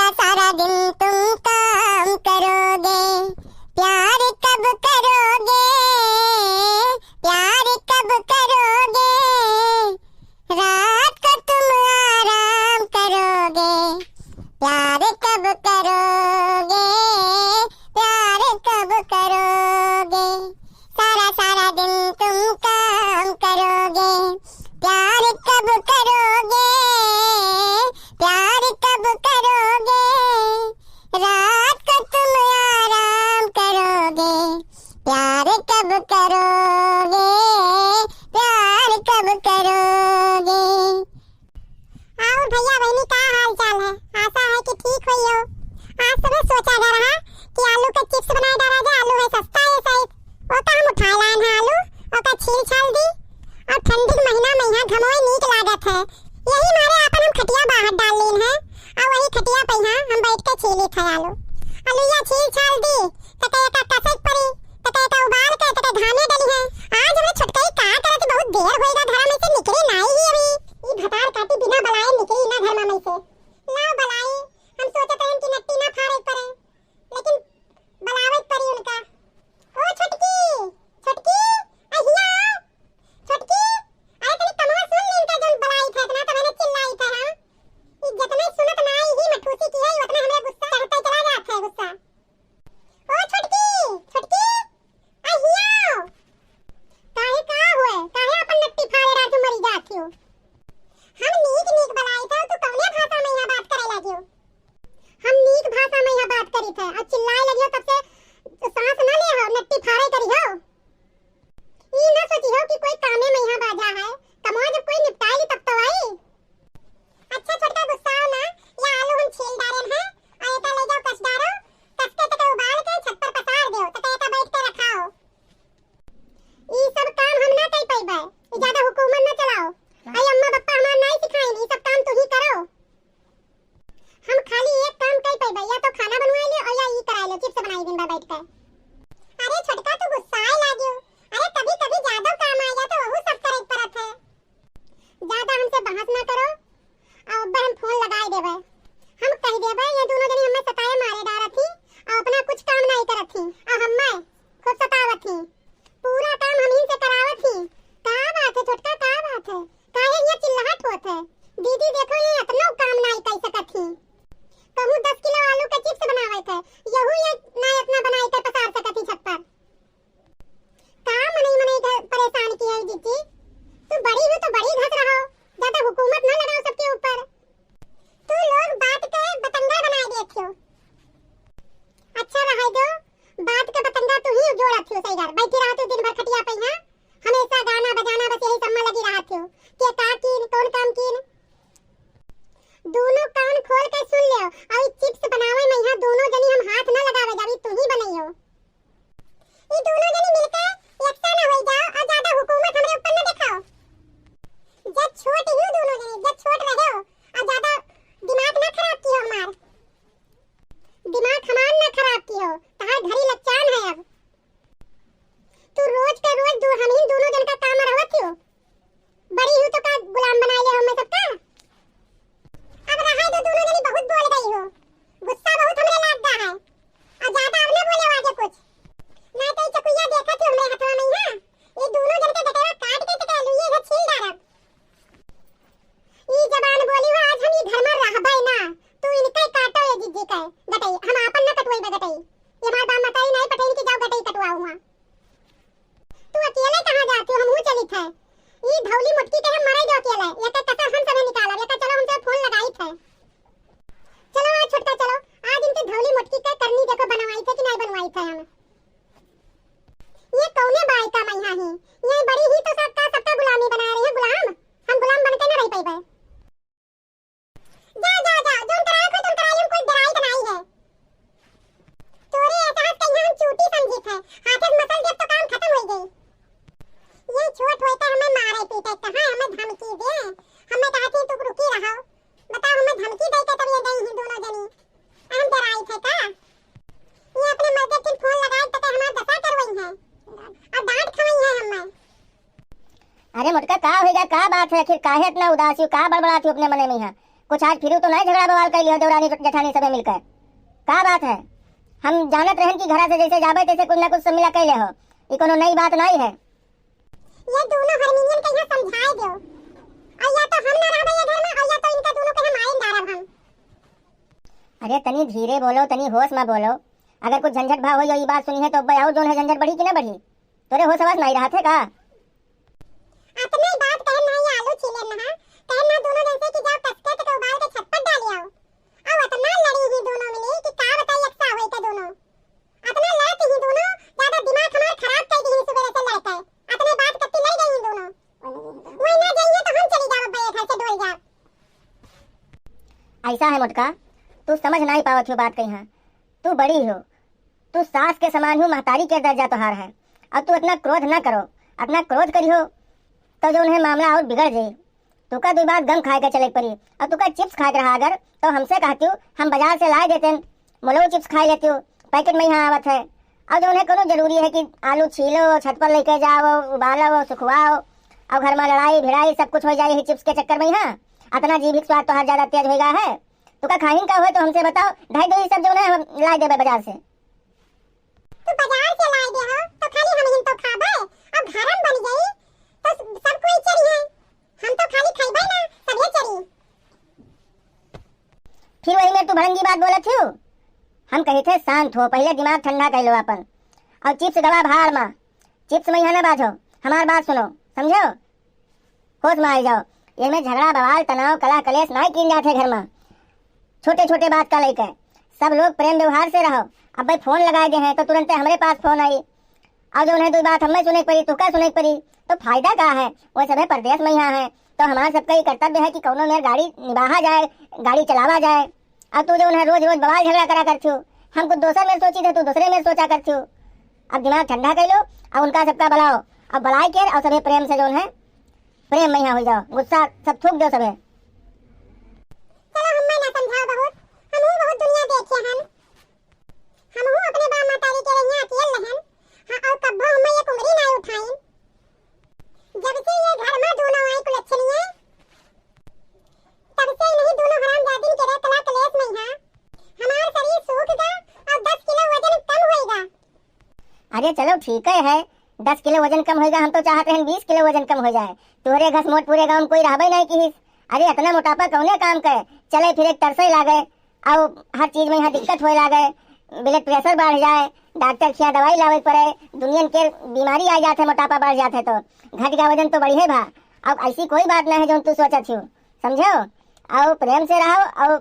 सारा सारा दिन तुम काम करोगे, प्यार कब करोगे, प्यार कब करोगे, रात को तुम आराम करोगे, प्यार कब करोगे, प्यार कब करोगे, सारा सारा दिन तुम काम करोगे, प्यार कब करोगे, प्यार कब करोगे, रात को तुम आराम करोगे, प्यार कब करोगे, प्यार कब करोगे। आओ भैया बहनी, क्या हाल चाल है? आशा है कि ठीक हुई हो। आज सुबह सोचा जा रहा कि आलू का चिप्स बनाए डाला जाए। आलू है सस्ता है सही, वो का हम उठा लाए हैं आलू और का छील छाल दी और ठंडी महीना में यहाँ घमोई नीक लागत है। यही मारे अपन हम खटिया बाहर डाल लीन है और वही खटिया पे यहाँ हम बैठ के छीली थे आलू। आलूया छील छाल दी तके का कसक पड़ी, तके का उबाल के तके धाने डली है। आज हमने छुटकाई का करे कि बहुत देर होएगा, घर में से निकली नहीं ही अभी। ई भतार काटी बिना बलाए निकली ना घर में से। ला बलाई हम सोचते हैं कि नट्टी ना फाड़े पड़े, लेकिन बलावत पड़ी उनका। ओ छुटकी छुटकी अहिया छुटकी, अरे तनी कमवा सुन लीन का जन बलाई थे इतना तो मैंने चिल्लाई थे। हां ई जितना सुनत ना आई ही मठूसी की है उतना हमें गुस्सा चढ़ता चला जाता है गुस्सा। ओ छुटकी छुटकी अहिया, काहे का हुए, काहे अपन नट्टी फाड़े रहा तू मरी जाती हो। हम नीक नीक बलाई थे तो कौने भाषा में यहां बात करे लगी हो। हम नीक भाषा में यहां बात करी थे और चिल्लाए लगी हो, तब से सांस ना ले हो, नट्टी फाड़े करी हो। ई ना सोची हो कि कोई कामे में यहां बाजा है, कमवा जब कोई निपटाए ली तब तो आई। अच्छा छोटा गुस्सा हो ना, ये आलू हम छील डाले हैं और एटा ले जाओ कस डालो, कस के तके उबाल के छत पर पसार दो, तके एटा बैठ के रखाओ। ई सब काम हम ना कई पाइबे, ई ज्यादा हुकूमत ना चलाओ। आई अम्मा पापा हमार नहीं सिखाइन, ई सब काम तू ही करो। हम खाली एक काम कई पाइबे, या तो खाना बनवाई ले और या ई कराई ले, चिप्स बनाई दिन भर बैठ के। अरे छोटका तू गुस्साए लागियो, अरे कभी कभी ज्यादा काम आ गया तो वहू सब करे परत है। ज्यादा हमसे बहस ना करो और अब हम फोन लगाए देबे। हम कह देबे ये दोनों जनी हमें सताए मारे डारत थी और अपना कुछ काम नहीं करत थी और हमें खुद सतावत थी। पूरा काम हम ही से करावत थी। का बात है छोटका, का बात है, काहे ये चिल्लाहट होत है? दीदी देखो ये इतना काम नहीं कर सकत थी। कहूं 10 किलो आलू के चिप्स बनावे थे, यहू ये ना इतना बनाई के पसार सकत थी छत पर। का मने परेशान की है जीती, तू बड़ी हो तो बड़ी घस रहो, ज्यादा हुकूमत ना लगाओ सबके ऊपर। तू लोग बात के बतंगा बनाए देखियो। अच्छा रहे दो, बात के बतंगा तू ही जोड़त हो। सही घर बैठी रहत हो दिन भर खटिया पे, हां हमेशा गाना बजाना बस यही सब में लगी रहत हो कि का कीन कौन काम कीन। दोनों कान खोल के सुन ले और चिप्स बनावे में यहां दोनों जनी हम हाथ ना लगावे जावी, तू ही बनइयो। ई दोनों जनी मिलके एकसा ना हो जाओ और ज्यादा हुकूमत हमरे ऊपर ना दिखाओ। जब छोट ही दोनों जनी, जब छोट रहे हो और ज्यादा दिमाग ना खराब कियो हमार, दिमाग हमार ना खराब कियो, तार घरी लच्चान है अब। तू रोज का रोज दूर हम ही दोनों जन का काम रहत हो। बड़ी हूं तो का गुलाम बना ले हमें सबका। अब रहा दो दोनों जनी बहुत बोल गई हो, गुस्सा बहुत हमरे लागदा है और ज्यादा अब ना बोले आगे कुछ ना। तो चकुया देखा थी हमरे हाथवा में, हां ये दोनों जन के डटवा काट के तके लुए है छील डालब। ई जबान बोली हो आज हम ई घर में रहबै ना, तू इनके काटो ये जिद्दी के गटई, हम आपन ना कटवई बे गटई। ये मार बाप मताई नहीं पटेन की जाओ गटई कटवाओ हुआ। तू अकेले कहां जाती हो, हम हूं चली थे। ई धौली मुटकी के हम मरे जो अकेले, ये का कसर हम सब निकाला, ये का चलो हमसे फोन लगाई थे। चलो आज छुटका चलो, आज इनके धौली मुटकी के करनी देखो बनवाई थे कि नहीं बनवाई थे हम। ये कौने बाई का मैया ही, ये बड़ी ही तो सबका गुलामी बना रही है। गुलाम हम गुलाम बनके ना रह पाइबे। जा जा जा जोन कराए को तुम कराई, हम कोई डराई बनाई है। तोरे एहसास कहीं हम चूटी समझी थे, हाथे मसल दे तो काम खत्म हो गई। ये छोट होए तो हमें मारे पीटे कहां हमें धमकी दे, हमें कहती तू रुकी रहो। बताओ हमें धमकी दे के तब ये गई ही दोनों जनी, हम डराई थे का? ये अपने मर्द के फोन लगाए तो हमारा दशा करवई है और डांट खवई है हमें। अरे मोटका का होएगा, का बात है आखिर, काहे इतना उदासी हो, का बड़बड़ाती हो अपने मने में? यहाँ कुछ आज फिर तो नहीं झगड़ा बवाल कर लियो देवरानी जेठानी सबे मिलकर। का बात है? हम जानत रहन कि घरा से जैसे जाबे तैसे कुछ ना कुछ सब मिला कैले हो, ये कोनो नई बात नहीं है। ये दोनों हरमिनियन के यहाँ समझाए दो, और या तो हम ना रहबे ये घर में, और या तो इनका दोनों के हम आइन डारब हम। अरे तनी धीरे बोलो, तनी होश में बोलो। अगर कुछ झंझट भाव हो ये बात सुनी है तो और जोन है झंझट बढ़ी कि ना बढ़ी? तोरे होश आवाज नहीं रहा थे का? अपने बात कहन नहीं आलू छीले ना, कहन ना दोनों जैसे कि जाओ कसके तो उबाल के छत पर डालियो। अब इतना लड़ी ही दोनों मिली कि का बताई अक्सा होई के दोनों। इतना लड़ती ही दोनों, ज्यादा दिमाग हमारा खराब कर दी सुबह से लड़ते। इतने बात करती लड़ गई दोनों। वही ना जाइए तो हम चली जाओ बे घर से डोल जाओ। ऐसा है मोटका, तू समझ नहीं पावत हो बात कहीं। तू बड़ी हो, तू सास के समान हो, महतारी के दर्जा तोहार है। अब तू इतना क्रोध ना करो, अपना क्रोध करी हो तो जो उन्हें मामला और बिगड़ जाए। तू का 2 बार गम खाए के चले पड़ी, और तू का चिप्स खा के रहा अगर तो हमसे कहती हूँ हम बाजार से लाए देते, मोलो चिप्स खा लेती हूँ, पैकेट में यहाँ आवत है। अब जो उन्हें कोनो जरूरी है कि आलू छीलो, छत पर लेके जाओ, उबालो, सुखवाओ, और घर में लड़ाई भिड़ाई सब कुछ हो जाए चिप्स के चक्कर में। यहाँ इतना जीभिक स्वाद तोहार ज्यादा तेज होगा है। तू का खाहिन का हो तो हमसे बताओ, ढाई दो सब जो है हम ला देबे बाजार से। तू बाजार से ला दे हो तो खाली हम तो खाबे, अब घरम बन गई तो सब कोई चरी है, हम तो खाली खाइबे ना, सबे चरी। फिर वही में तू भड़ंगी बात बोलत हो। हम कहे थे शांत हो, पहले दिमाग ठंडा कर लो अपन, और चिप्स गवा भाड़ में, चिप्स में यहाँ ना बाजो, हमार बात सुनो, समझो, होश में आ जाओ। ये में झगड़ा बवाल तनाव कला कलेश नहीं किन जाते घर में, छोटे छोटे बात का लेकर सब लोग प्रेम व्यवहार से रहो। अब भाई फोन लगाए गए हैं तो तुरंत हमारे पास फोन आई, और जो है 2 बात हमें सुने पड़ी, तू का सुने पड़ी, तो फायदा क्या है? वो सब परदेश में यहाँ है तो हमारा सबका ये कर्तव्य है कि कौनो में गाड़ी निभाहा जाए, गाड़ी चलावा जाए। अब तू जो है रोज रोज बवाल झगड़ा करा करती हो, हम कुछ दूसरे में सोची थे, तू दूसरे में सोचा करती हो। अब दिमाग ठंडा कर लो और उनका सबका बुलाओ, अब बुलाए के और सभी प्रेम से जो है प्रेम में यहाँ हो जाओ, गुस्सा सब थूक दो सभी। चलो हमें ना समझाओ बहुत, हम बहुत दुनिया देखे हम अपने बाप मातारी के यहाँ अकेले रहन। हाँ, और कब्बो हमें ये कुमरी ना उठाई। जब से ये घर में दोनों आई कुलच्छनी है, तब से नहीं दोनों हरामजादी के रे कला कलेश में है। हमारा शरीर सूखेगा और 10 किलो वजन कम होएगा। अरे चलो ठीक है 10 किलो वजन कम होगा, हम तो चाहते हैं 20 किलो वजन कम हो जाए। तुहरे घस मोट पूरे गाँव में कोई रहबे नहीं की। अरे इतना मोटापा कौने काम करे, चले फिर एक तरसे लागे, और हर चीज में यहाँ दिक्कत होए लागे, ब्लड प्रेशर बढ़ जाए, डॉक्टर खिया दवाई लावे पड़े, दुनिया के बीमारी आ जाते, मोटापा बढ़ जाते, तो घट का वजन तो बढ़ी है भा। अब ऐसी कोई बात नहीं है जो तू सोचा थी, समझो। और प्रेम से रहो और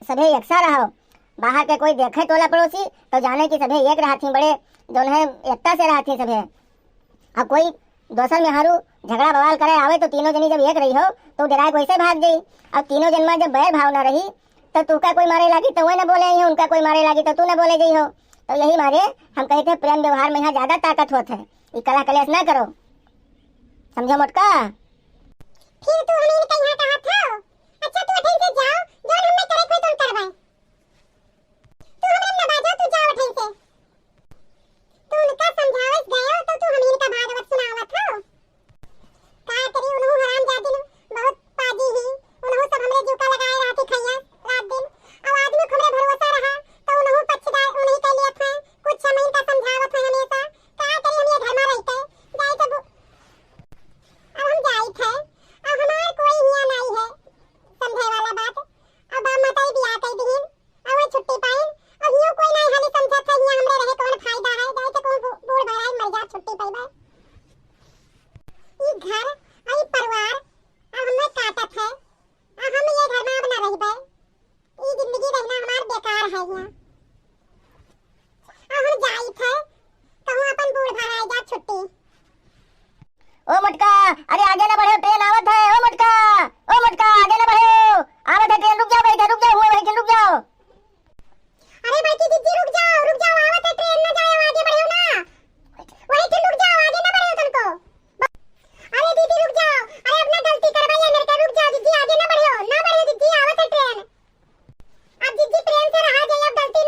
सभी एकसा रहो। बाहर के कोई देखे टोला पड़ोसी तो जाने की सभी एक रहती, बड़े जो है एकता से रहती सभी। अब कोई दोसर में हारू झगड़ा बवाल करे आवे तो तीनों जनी जब एक रही हो तो डराए वैसे भाग गई। अब तीनों जन में जब बैर भाव न रही तो तू का कोई मारे लगी तो वह न बोले ही, उनका कोई मारे लगी तो तू न बोले गई हो। तो यही मारे हम कहे थे प्रेम व्यवहार में यहाँ ज्यादा ताकत होता है, ये कला कलेश ना करो, समझो मोटका। फिर तू हमें कहीं कहा था, अच्छा तू अठन से जाओ, जो हम में करे कोई तुम करवाए। तू हमरे न बाजो, तू जाओ अठन से। तू उनका समझावस गयो तो तू हमें का भागवत सुनावत हो। का करी उन्हों हरामजादी ने बहुत पाजी ही, उन्हों सब हमरे जुका लगाए रहती खैया रात दिन। अब आदमी को हमरे भरोसा रहा तो उन्हों पछताए, उन्हीं के लिए था कुछ समय का समझावत है हमेशा। का करी हम ये घर में रहते जाए तो अब हम जाई थे, अब हमार कोई हिया नहीं है समझे वाला बात। अब बाप माताई बियाह कर दीन, अब वो छुट्टी पाइन, अब यूं कोई नहीं हाली समझत है हिया हमरे रहे कौन फायदा है, जाए तो कौन बूढ़ भराई मर जा छुट्टी पाइबा। ये घर और परिवार अब हमें काटत है, अब हम ये घर में अब न रहिबे, ये जिंदगी रहना हमार बेकार है यहाँ। अब हम जाई थे कहूँ अपन बूढ़ भराई जा छुट्टी। ओ मटका, अरे आगे ना बढ़ो, ट्रेन आवत है। ओ मटका, ओ मटका, आगे ना बढ़ो, आवत है ट्रेन, रुक जाओ भाई, रुक जाओ, हुए भाई रुक जाओ। अरे बड़की दीदी रुक जाओ, आवत है ट्रेन, ना जाओ आगे बढ़ो ना, वही तुम रुक जाओ, आगे ना बढ़ो तुमको। अरे दीदी रुक जाओ, अरे अपना गलती करवाइए मेरे का, रुक जाओ दीदी, आगे ना बढ़ो दीदी, आवत है ट्रेन। अब दीदी प्रेम से रहा जाए, अब गलती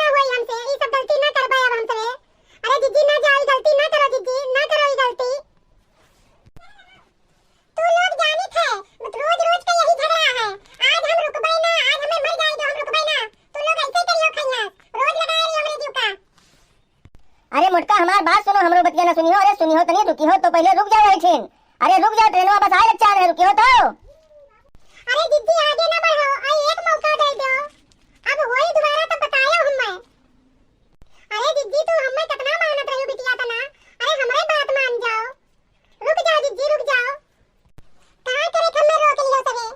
मोटका हमार बात सुनो, हमरो बतिया ना सुनियो। अरे सुनियो तनी, रुकी हो तो पहले रुक जाओ ऐठिन। अरे रुक जाओ, ट्रेनवा बस आए लग रहे, रुकी हो तो। अरे दीदी आगे ना बढ़ो, आई एक मौका दे दो, अब होई दोबारा तो बतायो हमें। अरे दीदी तू हमें कितना मानत रही बिटिया तना, अरे हमारे बात मान जाओ, रुक जाओ दीदी रुक जाओ। कहां करे हमें रोक लियो सबे,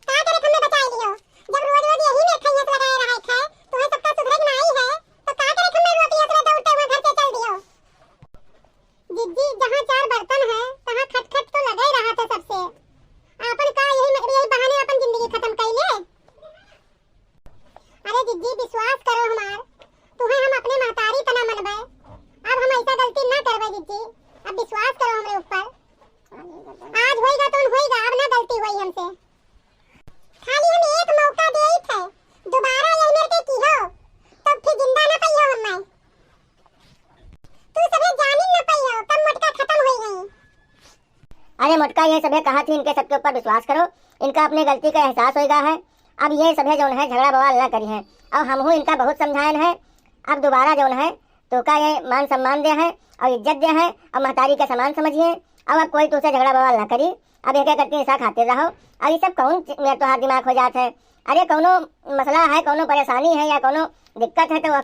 कहां करे हमें बचा लियो, जब रोज रोज यही में खैयत लगाए रहा है तुम्हें सबका सुधरक नहीं है, तो कहां करे हमें रोक लियो सबे, दौड़ते हुए घर से चल दियो। दीदी जहां चार बर्तन है तहां खटखट तो लगे रहा था सबसे, अपन का यही बहाने अपन जिंदगी खत्म कर ले। अरे दीदी विश्वास करो हमार, तुम्हें हम अपने महतारी तना मनबे, अब हम ऐसा गलती ना करबे दीदी, अब विश्वास करो हमरे ऊपर। आज होएगा तो होएगा, अब ना गलती हुई हमसे, खाली हम एक मौका देई थे, दोबारा यही मेरे के की हो तो फिर जिंदा ना पइयो हमें, तू सबे जामिन ना पइयो, तब मोटका खत्म हो गई। अरे मोटका ये सभे कहा थी, इनके सबके ऊपर विश्वास करो, इनका अपने गलती का एहसास होगा है। अब ये सभे जौन है झगड़ा बवाल ना करी है, अब हम इनका बहुत समझायन है। अब दोबारा जौन है तो का ये मान सम्मान दे है और इज्जत दे है, अब महतारी का सामान समझिए। अब कोई तुझसे झगड़ा बवाल ना करी, अब एक करके ऐसा खाते रहो। अब ये सब कौन तोहार दिमाग हो जाता है। अरे कौनो मसला है, कौनो परेशानी है या कौनो दिक्कत है तो वह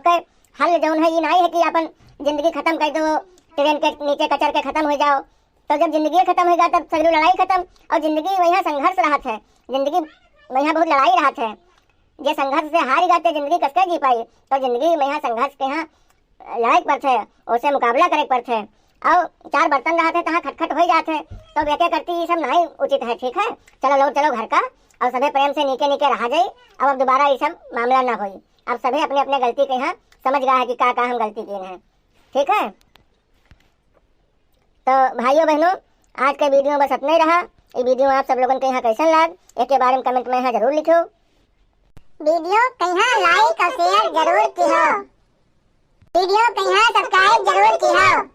हल जौन है ये नहीं है कि अपन जिंदगी खत्म कर दो, ट्रेन के नीचे कचर के खत्म हो जाओ। तो जब जिंदगी खत्म होगा तब सगली लड़ाई खत्म, और जिंदगी वहाँ संघर्ष रहत है, जिंदगी वहाँ बहुत लड़ाई रहत है। जे संघर्ष से हार जाते जिंदगी कसके जी पाई, तो जिंदगी में यहाँ संघर्ष के यहाँ लड़ाई पड़ते, उससे मुकाबला करे पड़ते। और चार बर्तन रहते तहाँ खटखट हो जाते, तो बेके करती ये सब नहीं उचित है। ठीक है, चलो लो चलो घर का, और सभी प्रेम से नीचे नीचे रहा जाए। अब दोबारा ये सब मामला ना हो, अब सभी अपने अपने गलती के यहाँ समझ गया है कि क्या हम गलती किए हैं। ठीक है, तो भाइयों बहनों आज का वीडियो बस इतना ही रहा। ये वीडियो आप सब लोगों के यहाँ कैसा लगा एक के बारे में कमेंट में यहाँ जरूर लिखो। वीडियो कहीं लाइक और शेयर जरूर की हो, वीडियो कहीं सब्सक्राइब जरूर की हो।